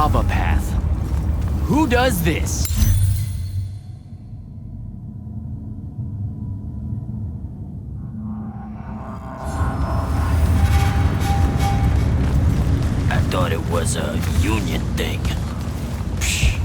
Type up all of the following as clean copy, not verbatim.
lava path. Who does this? I thought it was a union thing. Psh.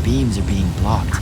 beams are being blocked.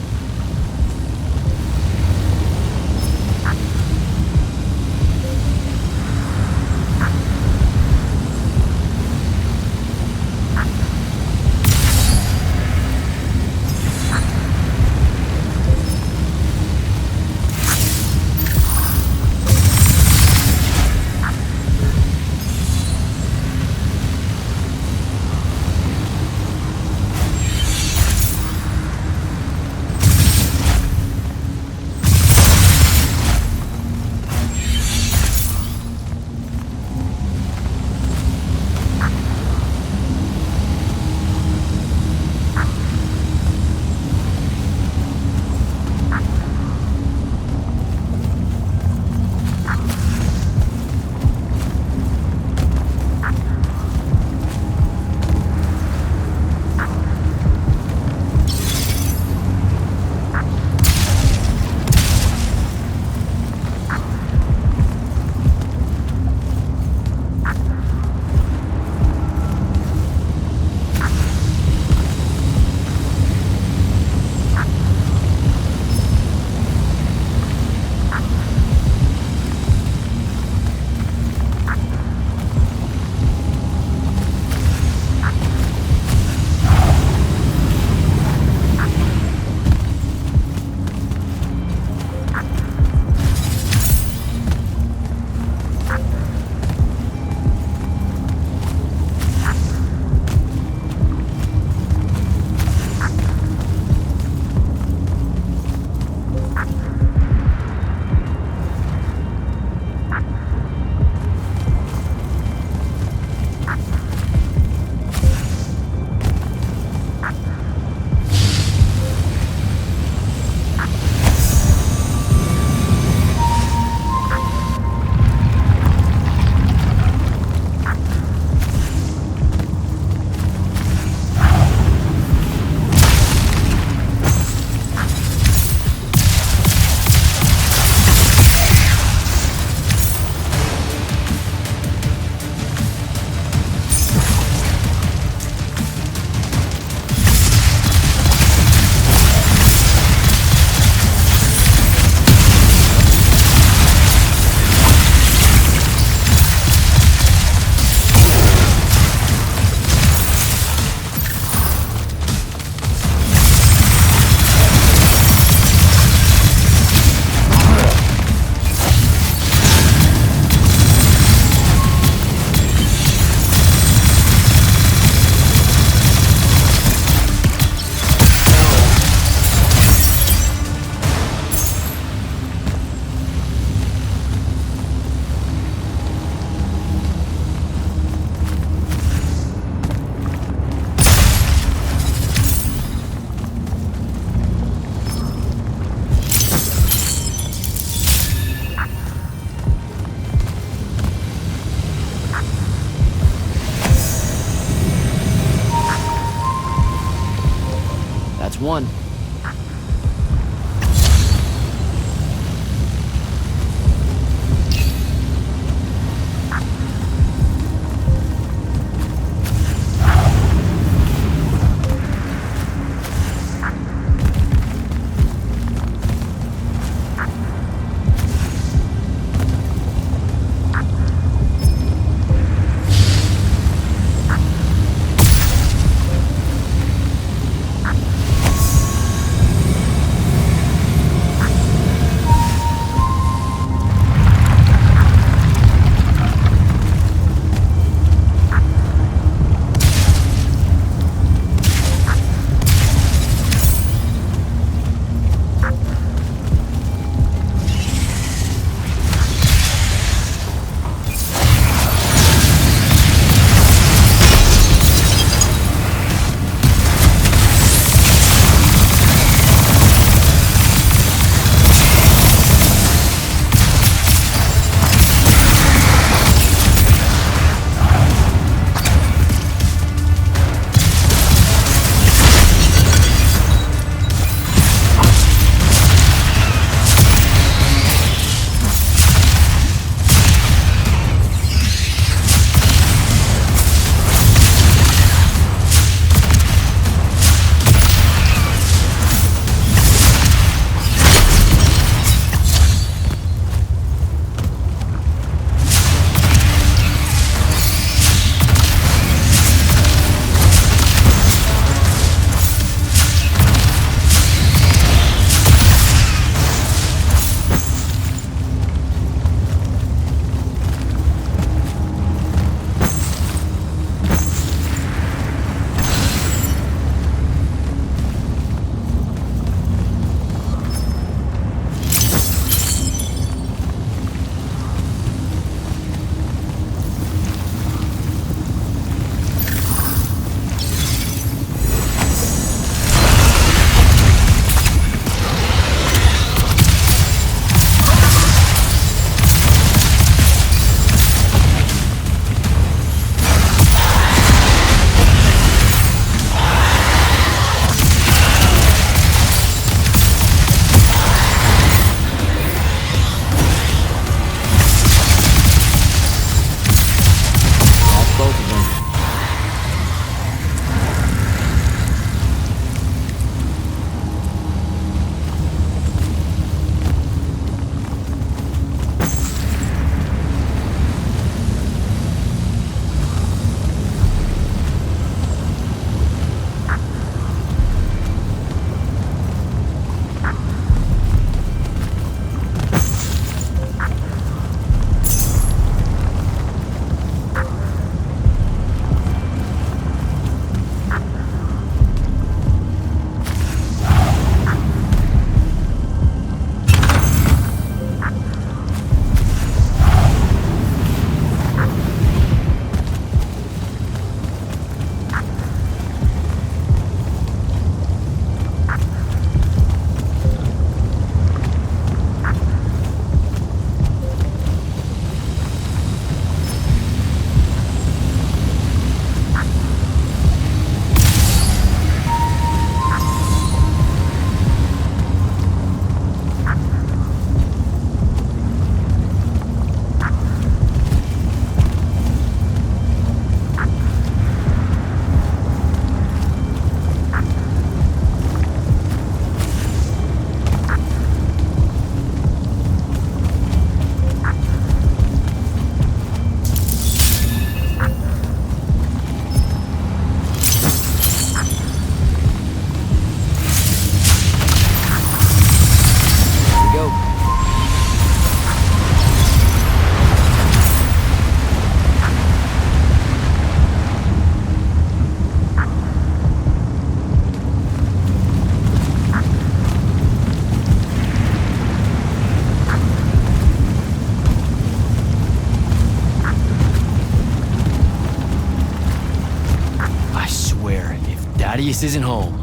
isn't home.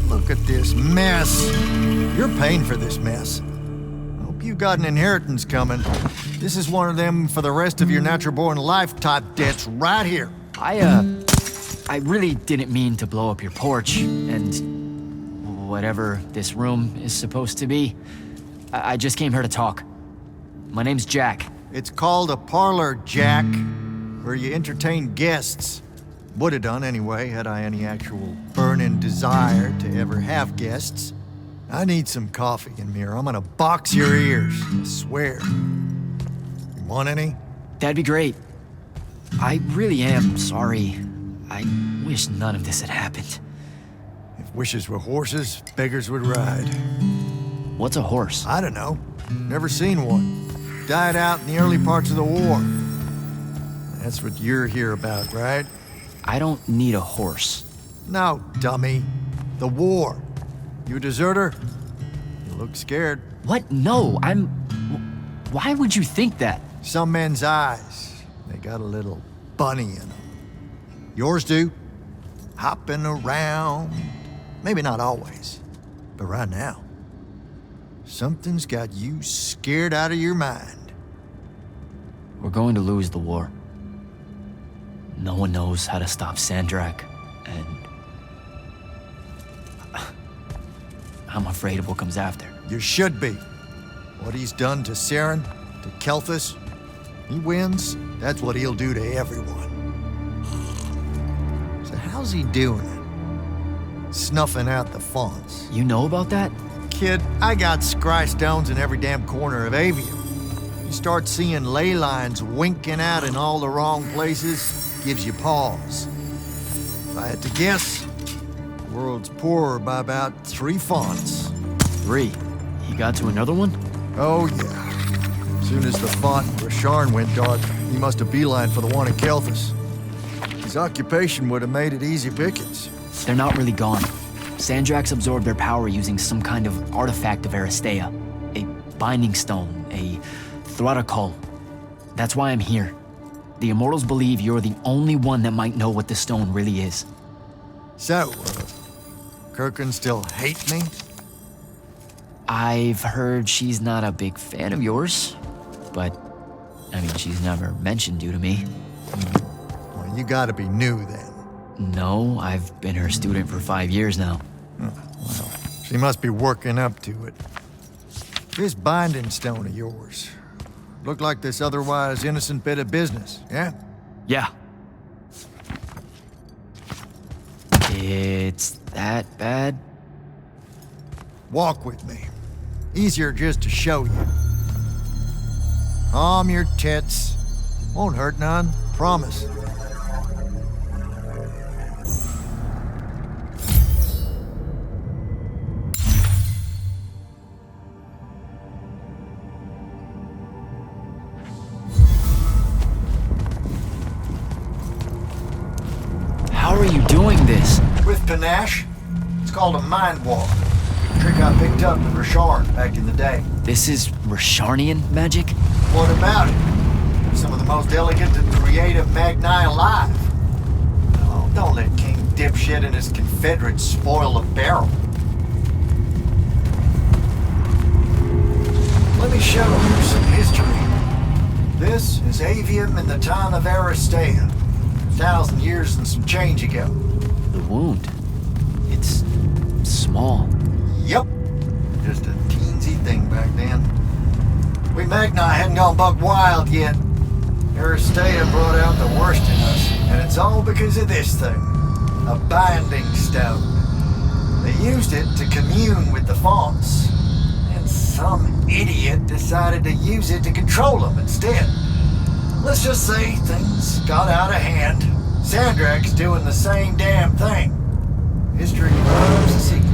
Look at this mess. You're paying for this mess. Hope you got an inheritance coming. This is one of them for the rest of your natural-born life type debts right here. I really didn't mean to blow up your porch, and whatever this room is supposed to be. I just came here to talk. My name's Jack. It's called a parlor, Jack, where you entertain guests. Would have done anyway, had I any actual burning desire to ever have guests. I need some coffee in here. I'm gonna box your ears, I swear. You want any? That'd be great. I really am sorry. I wish none of this had happened. If wishes were horses, beggars would ride. What's a horse? I don't know. Never seen one. Died out in the early parts of the war. That's what you're here about, right? I don't need a horse. No, dummy. The war. You a deserter? You look scared. What? No, Why would you think that? Some men's eyes, they got a little bunny in them. Yours do. Hopping around. Maybe not always, but right now. Something's got you scared out of your mind. We're going to lose the war. No one knows how to stop Sandrak, and I'm afraid of what comes after. You should be. What he's done to Saren, to Kelthus, he wins, that's what he'll do to everyone. So how's he doing it? Snuffing out the fonts. You know about that? Kid, I got scry stones in every damn corner of Aveum. You start seeing ley lines winking out in all the wrong places, gives you pause. If I had to guess, the world's poorer by about 3 fonts. 3? He got to another one? Oh yeah. As soon as the font in Rasharn went dark, he must have beelined for the one in Kelthus. His occupation would have made it easy pickings. They're not really gone. Sandrak's absorbed their power using some kind of artifact of Aristea. A binding stone, a Thrutakul. That's why I'm here. The Immortals believe you're the only one that might know what the stone really is. So, Kirkin still hate me? I've heard she's not a big fan of yours, but, I mean, she's never mentioned you to me. Well, you gotta be new then. No, I've been her student for 5 years now. Well, she must be working up to it. This binding stone of yours, look like this otherwise innocent bit of business, yeah? Yeah. It's that bad? Walk with me. Easier just to show you. Calm your tits. Won't hurt none, promise. How are you doing this? With panache, it's called a mind walk. Trick I picked up in Rasharn back in the day. This is Rasharnian magic? What about it? Some of the most elegant and creative Magni alive. Oh, don't let King Dipshit and his Confederates spoil the barrel. Let me show you some history. This is Aveum in the time of Aristea. 1,000 years and some change ago. The wound. It's small. Yep. Just a teensy thing back then. We Magni hadn't gone buck wild yet. Aristea brought out the worst in us, and it's all because of this thing. A binding stone. They used it to commune with the fonts, and some idiot decided to use it to control them instead. Let's just say things got out of hand. Sandrak's doing the same damn thing. History loves a sequel.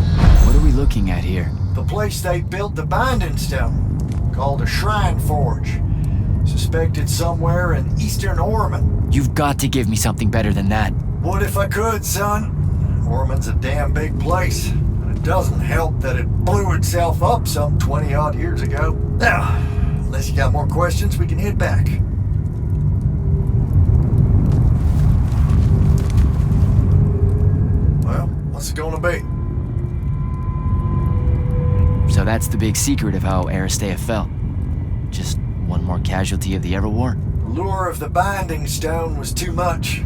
What are we looking at here? The place they built the binding stone, called a shrine forge. Suspected somewhere in eastern Orman. You've got to give me something better than that. What if I could, son? Orman's a damn big place. And it doesn't help that it blew itself up some 20-odd years ago. Now, unless you got more questions, we can head back. Well, what's it gonna be? So that's the big secret of how Aristea fell. Just one more casualty of the Everwar? The lure of the binding stone was too much.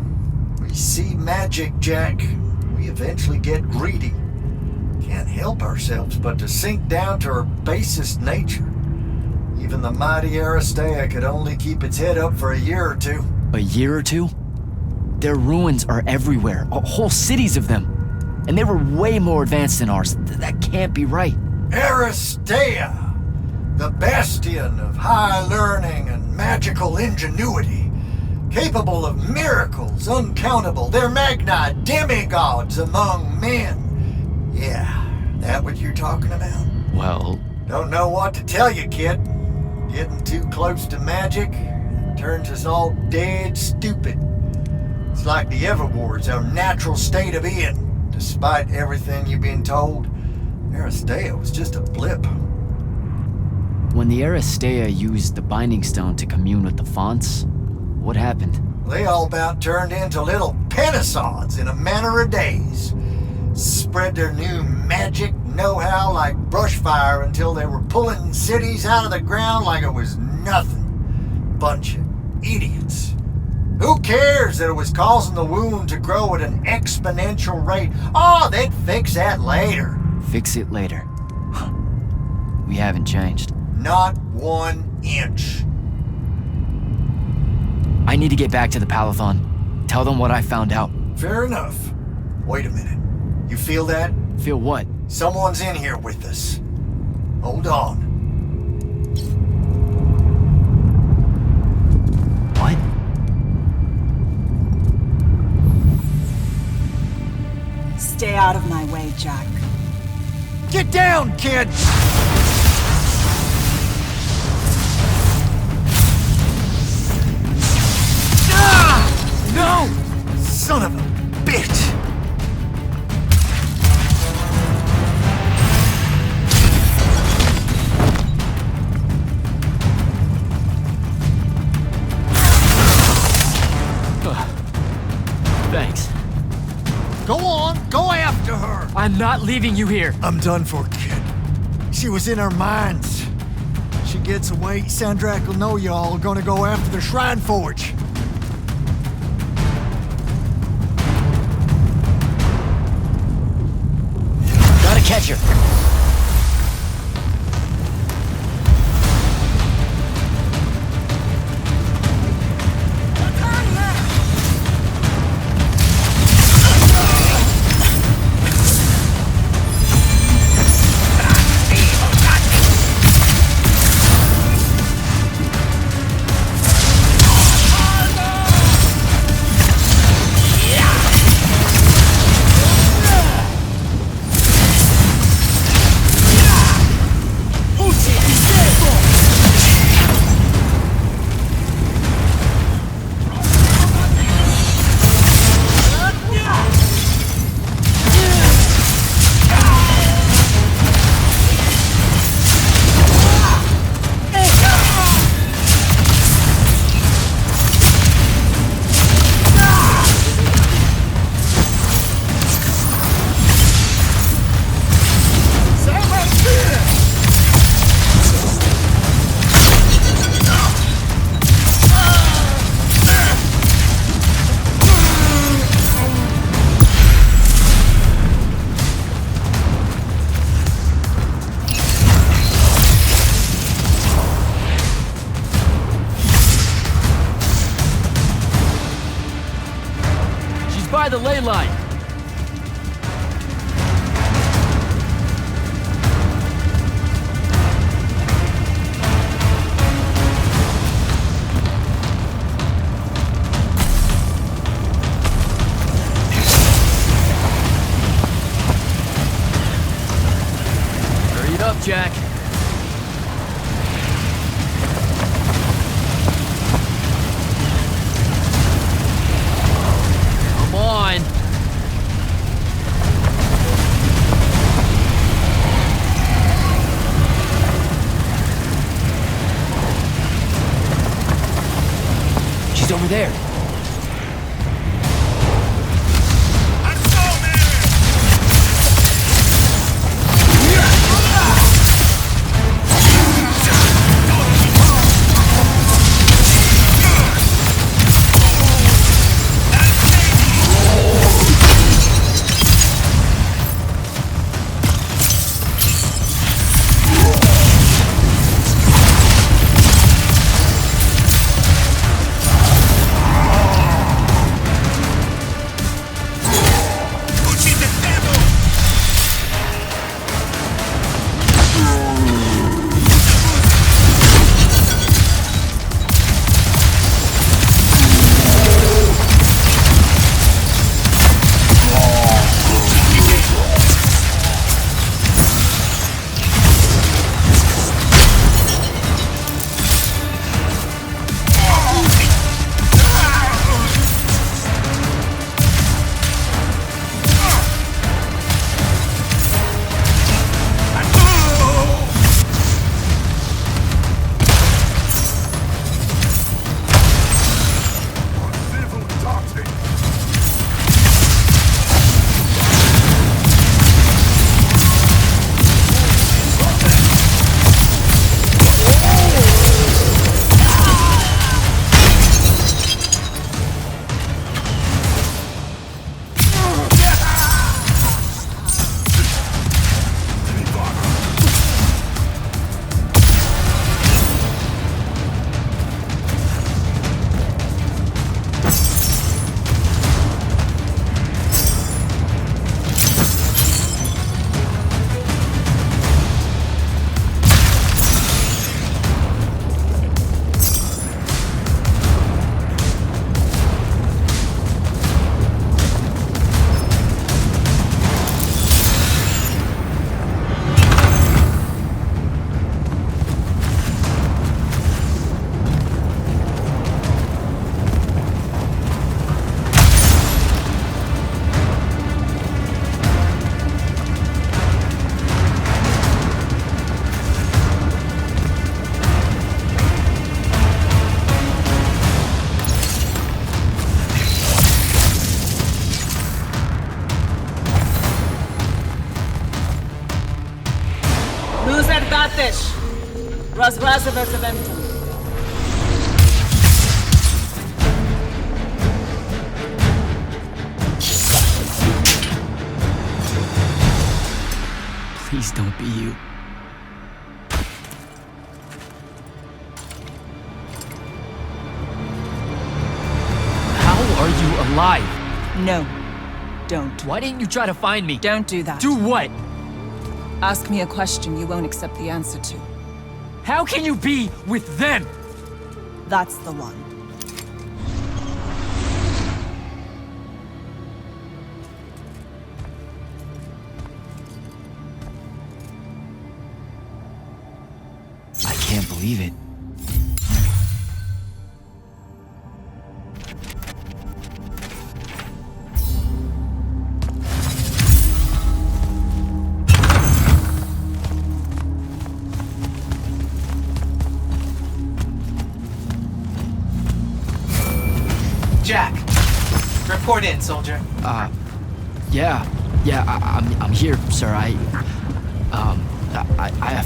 We see magic, Jack. We eventually get greedy. Can't help ourselves but to sink down to our basest nature. Even the mighty Aristea could only keep its head up for a year or two. A year or two? Their ruins are everywhere, whole cities of them. And they were way more advanced than ours. That can't be right. Aristea! The bastion of high learning and magical ingenuity. Capable of miracles uncountable. They're Magni demigods among men. Yeah, that what you're talking about? Well... Don't know what to tell you, kid. Getting too close to magic turns us all dead stupid. It's like the Everwar's our natural state of being. Despite everything you've been told, Aristea was just a blip. When the Aristea used the Binding Stone to commune with the Fonts, what happened? They all about turned into little penasauds in a matter of days. Spread their new magic know-how like brushfire until they were pulling cities out of the ground like it was nothing. Bunch of idiots. Who cares that it was causing the wound to grow at an exponential rate? Oh, they'd fix that later. Fix it later. We haven't changed. Not 1 inch. I need to get back to the Palathon. Tell them what I found out. Fair enough. Wait a minute. You feel that? Feel what? Someone's in here with us. Hold on. What? Stay out of my way, Jack. Get down, kid! No! Son of a bitch! Thanks. Go on, go after her! I'm not leaving you here. I'm done for, kid. She was in our minds. She gets away, Sandrak will know y'all are gonna go after the Shrine Forge. Gotta catch her. By the ley line. Jack. Come on. She's over there. Immortals of Aveum. Please don't be you. How are you alive? No, don't. Why didn't you try to find me? Don't do that. Do what? Ask me a question you won't accept the answer to. How can you be with them? That's the one. I can't believe it. Jack, report in, soldier. I'm here, sir. I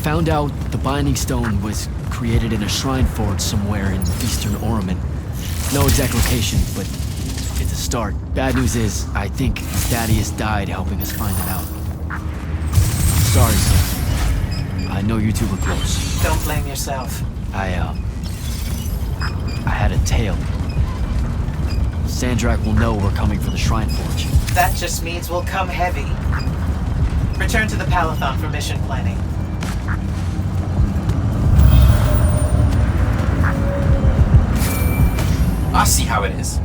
found out the Binding Stone was created in a shrine forge somewhere in eastern Oromon. No exact location, but it's a start. Bad news is, I think Thaddeus died helping us find it out. Sorry, sir. I know you two were close. Don't blame yourself. I had a tail. Sandrak will know we're coming for the Shrine Forge. That just means we'll come heavy. Return to the Palathon for mission planning. I see how it is.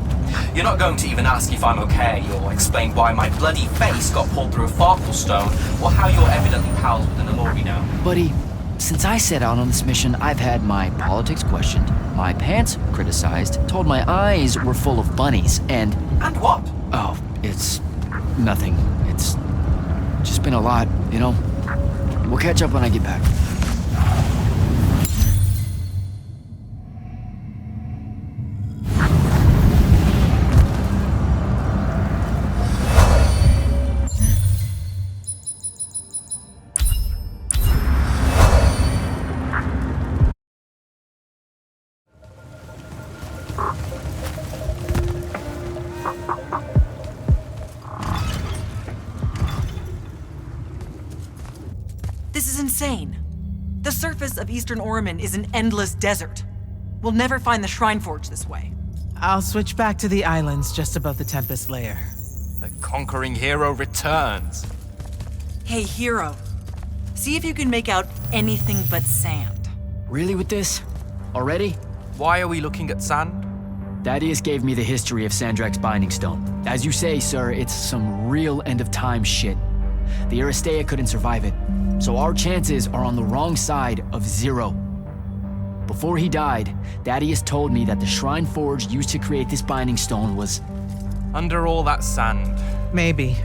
You're not going to even ask if I'm okay, or explain why my bloody face got pulled through a Farkle stone, or how you're evidently pals with an Alori now. Buddy, since I set out on this mission, I've had my politics questioned, my pants criticized, told my eyes were full of bunnies, and... And what? Oh, it's... nothing. It's just been a lot, you know? We'll catch up when I get back. This is insane. The surface of Eastern Orman is an endless desert. We'll never find the Shrine Forge this way. I'll switch back to the islands just above the Tempest layer. The conquering hero returns. Hey, hero. See if you can make out anything but sand. Really with this? Already? Why are we looking at sand? Thaddeus gave me the history of Sandrak's Binding Stone. As you say, sir, it's some real end-of-time shit. The Aristea couldn't survive it, so our chances are on the wrong side of 0. Before he died, Thaddeus told me that the Shrine Forge used to create this Binding Stone was... Under all that sand. Maybe.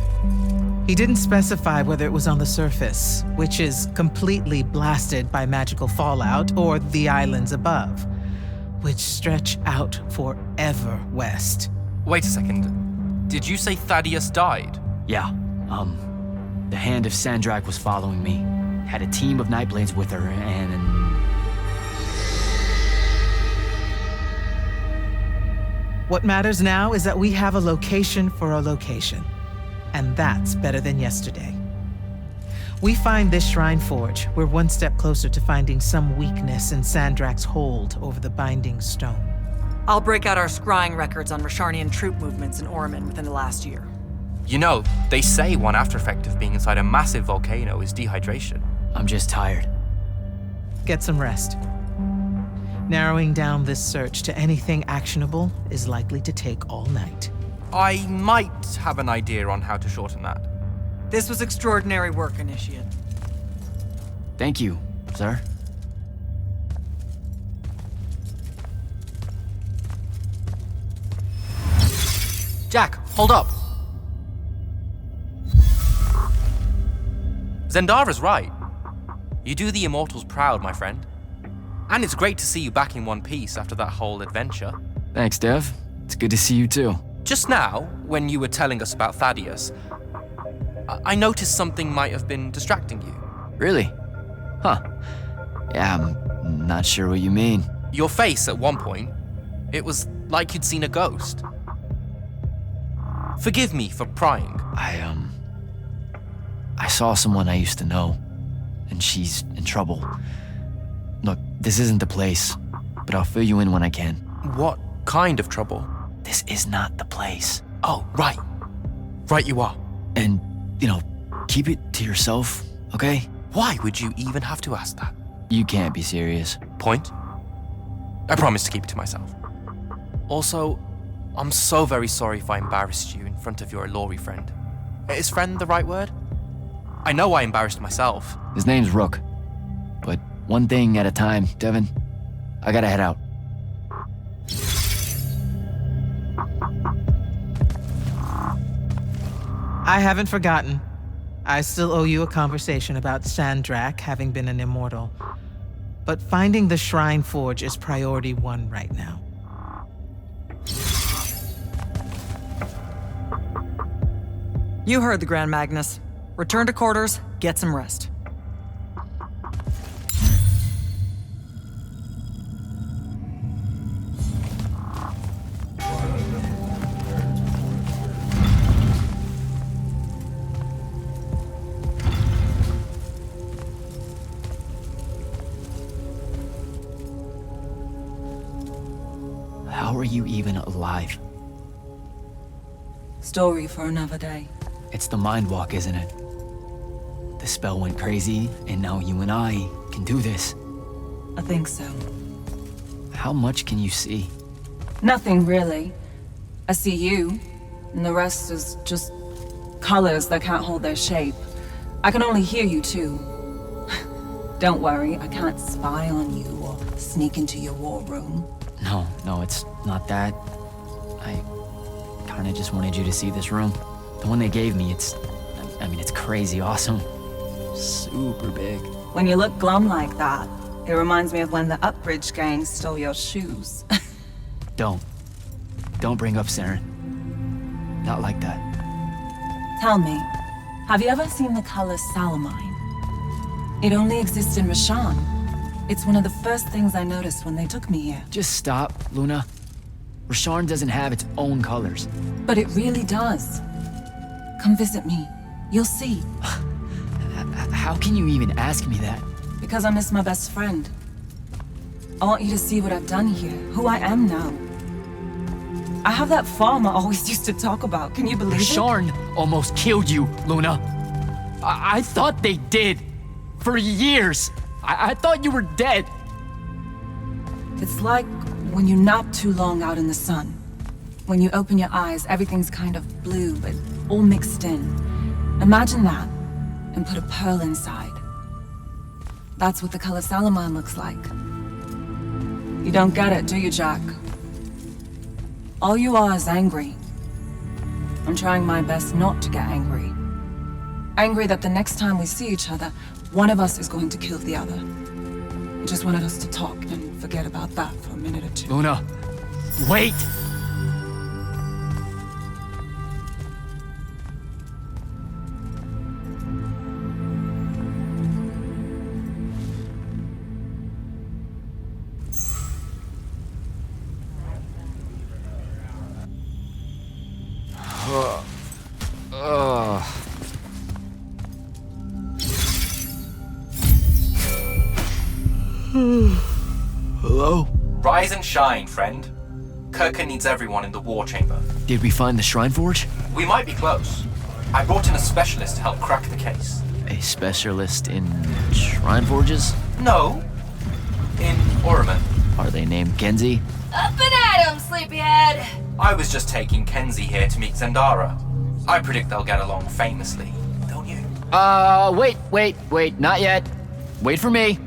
He didn't specify whether it was on the surface, which is completely blasted by magical fallout, or the islands above, which stretch out forever west. Wait a second. Did you say Thaddeus died? Yeah, the Hand of Sandrak was following me. Had a team of Nightblades with her, and... What matters now is that we have a location for a location. And that's better than yesterday. We find this Shrine Forge, we're one step closer to finding some weakness in Sandrak's hold over the Binding Stone. I'll break out our scrying records on Rasharnian troop movements in Orman within the last year. You know, they say one after effect of being inside a massive volcano is dehydration. I'm just tired. Get some rest. Narrowing down this search to anything actionable is likely to take all night. I might have an idea on how to shorten that. This was extraordinary work, Initiate. Thank you, sir. Jack, hold up. Zendara's right. You do the Immortals proud, my friend. And it's great to see you back in one piece after that whole adventure. Thanks, Dev. It's good to see you too. Just now, when you were telling us about Thaddeus, I noticed something might have been distracting you. Really? Huh. Yeah, I'm not sure what you mean. Your face at one point, it was like you'd seen a ghost. Forgive me for prying. I saw someone I used to know, and she's in trouble. Look, this isn't the place, but I'll fill you in when I can. What kind of trouble? This is not the place. Oh, right. Right you are. And, keep it to yourself, okay? Why would you even have to ask that? You can't be serious. Point? I promise to keep it to myself. Also, I'm so very sorry if I embarrassed you in front of your Alori friend. Is friend the right word? I know I embarrassed myself. His name's Rook. But one thing at a time, Devin. I gotta head out. I haven't forgotten. I still owe you a conversation about Sandrak having been an immortal. But finding the Shrine Forge is priority 1 right now. You heard the Grand Magnus. Return to quarters, get some rest. How are you even alive? Story for another day. It's the Mind Walk, isn't it? The spell went crazy, and now you and I can do this. I think so. How much can you see? Nothing really. I see you, and the rest is just colors that can't hold their shape. I can only hear you too. Don't worry, I can't spy on you or sneak into your war room. No, it's not that. I kinda just wanted you to see this room. The one they gave me, it's crazy awesome. Super big. When you look glum like that, it reminds me of when the Upbridge gang stole your shoes. Don't bring up Saren. Not like that. Tell me, have you ever seen the color Salamine? It only exists in Rashan. It's one of the first things I noticed when they took me here. Just stop, Luna. Rasharn doesn't have its own colors. But it really does. Come visit me. You'll see. How can you even ask me that? Because I miss my best friend. I want you to see what I've done here, who I am now. I have that farm I always used to talk about. Can you believe it? Rasharn almost killed you, Luna. I thought they did. For years. I thought you were dead. It's like when you nap too long out in the sun. When you open your eyes, everything's kind of blue, but all mixed in. Imagine that, and put a pearl inside. That's what the color Salamine looks like. You don't get it, do you, Jack? All you are is angry. I'm trying my best not to get angry. Angry that the next time we see each other, one of us is going to kill the other. I just wanted us to talk and forget about that for a minute or two. Luna, wait! Hello? Rise and shine, friend. Kirka needs everyone in the war chamber. Did we find the Shrine Forge? We might be close. I brought in a specialist to help crack the case. A specialist in Shrine Forges? No. In Orman. Are they named Kenzie? Up and at 'em, sleepyhead! I was just taking Kenzie here to meet Zendara. I predict they'll get along famously, don't you? Wait, not yet. Wait for me.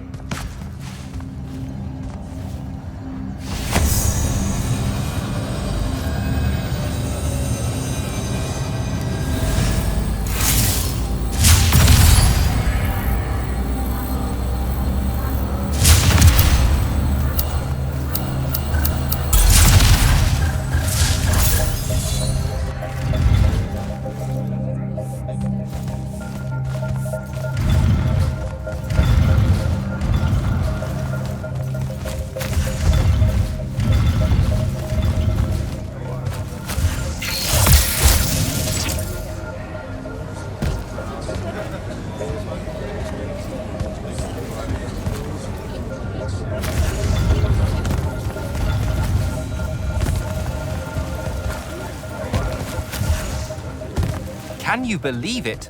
Can you believe it?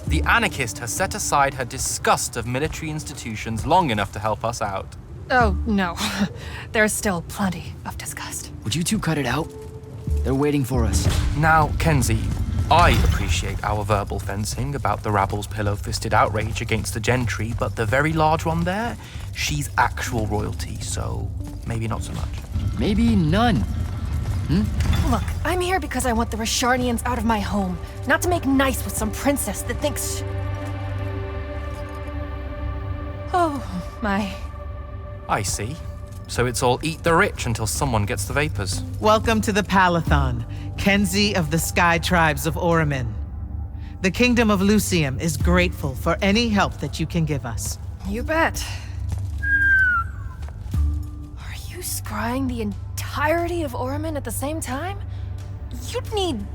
The anarchist has set aside her disgust of military institutions long enough to help us out. Oh, no. There's still plenty of disgust. Would you two cut it out? They're waiting for us. Now, Kenzie, I appreciate our verbal fencing about the rabble's pillow-fisted outrage against the gentry, but the very large one there, she's actual royalty, so maybe not so much. Maybe none. Look, I'm here because I want the Rasharnians out of my home, not to make nice with some princess that thinks... Oh, my. I see. So it's all eat the rich until someone gets the vapors. Welcome to the Palathon, Kenzie of the Sky Tribes of Oramin. The Kingdom of Lucium is grateful for any help that you can give us. You bet. Are you scrying the entirety of Oramin at the same time? You'd need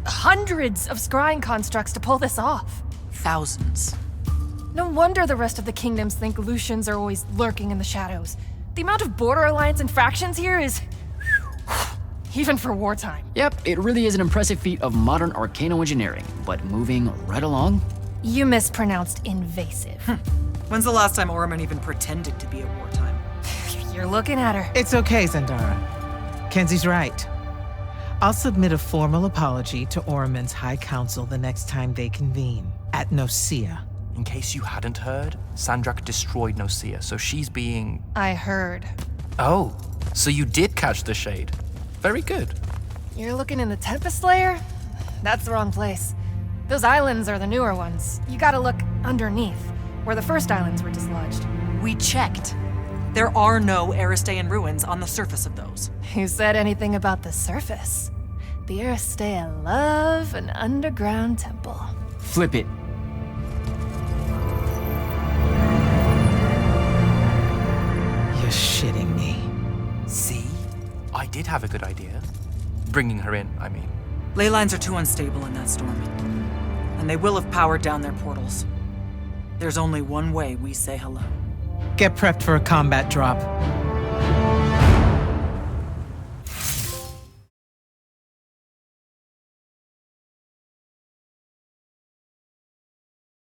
hundreds of scrying constructs to pull this off. Thousands. No wonder the rest of the kingdoms think Lucians are always lurking in the shadows. The amount of border alliance and factions here is... even for wartime. Yep, it really is an impressive feat of modern arcano engineering, but moving right along. You mispronounced invasive. When's the last time Orman even pretended to be at wartime? You're looking at her. It's okay, Zendara. Kenzie's right. I'll submit a formal apology to Orman's High Council the next time they convene, at Nosea. In case you hadn't heard, Sandrak destroyed Nosea, so she's being... I heard. Oh, so you did catch the shade. Very good. You're looking in the Tempest layer? That's the wrong place. Those islands are the newer ones. You gotta look underneath, where the first islands were dislodged. We checked. There are no Aristean ruins on the surface of those. Who said anything about the surface? The Aristea love an underground temple. Flip it. You're shitting me. See? I did have a good idea. Bringing her in, I mean. Ley lines are too unstable in that storm. And they will have powered down their portals. There's only one way we say hello. Get prepped for a combat drop.